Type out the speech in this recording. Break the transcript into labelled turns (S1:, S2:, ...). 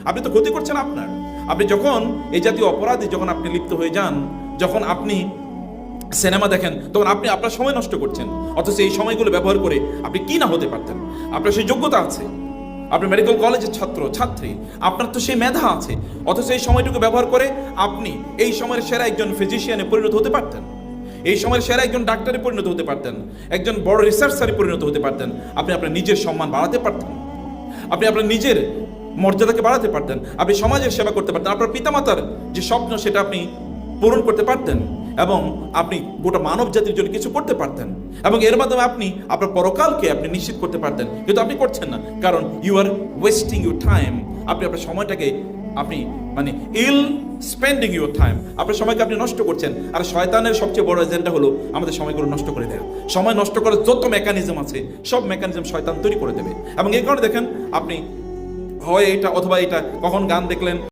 S1: আপনি তো ক্ষতি করছেন আপনার। আপনি যখন এই জাতীয় অপরাধে যখন আপনি লিপ্ত হয়ে যান, যখন আপনি সিনেমা দেখেন, তখন আপনি আপনার সময় নষ্ট করছেন। অথচ এই সময়গুলো ব্যবহার করে আপনি কি না হতে পারতেন। আপনার সেই যোগ্যতা আছে, আপনি মেডিকেল কলেজের ছাত্র ছাত্রী, আপনার তো সেই মেধা আছে। অথচ এই সময়টুকু ব্যবহার করে আপনি এই সময়ের সেরা একজন ফিজিশিয়ানে পরিণত হতে পারতেন, এই সময়ের সেরা একজন ডাক্তারে পরিণত হতে পারতেন, একজন বড় রিসার্চারে পরিণত হতে পারতেন। আপনি আপনার নিজের সম্মান বাড়াতে পারতেন, আপনি আপনার নিজের মর্যাদাকে বাড়াতে পারতেন, আপনি সমাজের সেবা করতে পারতেন, আপনার পিতামাতার যে স্বপ্ন সেটা আপনি পূরণ করতে পারতেন, এবং আপনি গোটা মানব জাতির জন্য কিছু করতে পারতেন, এবং এর মাধ্যমে আপনি আপনার পরকালকে আপনি নিশ্চিত করতে পারতেন। কিন্তু আপনি করছেন না, কারণ you are wasting your time. আপনি আপনার সময়টাকে আপনি ইল স্পেন্ডিং ইউর টাইম, আপনার সময়কে আপনি নষ্ট করছেন। আর শয়তানের সবচেয়ে বড় এজেন্ডা হলো আমাদের সময়গুলো নষ্ট করে দেওয়া। সময় নষ্ট করার যত মেকানিজম আছে সব মেকানিজম শয়তান তৈরি করে দেবে। এবং এই কারণে দেখেন, আপনি হয় এটা অথবা এটা, কখন গান দেখলেন,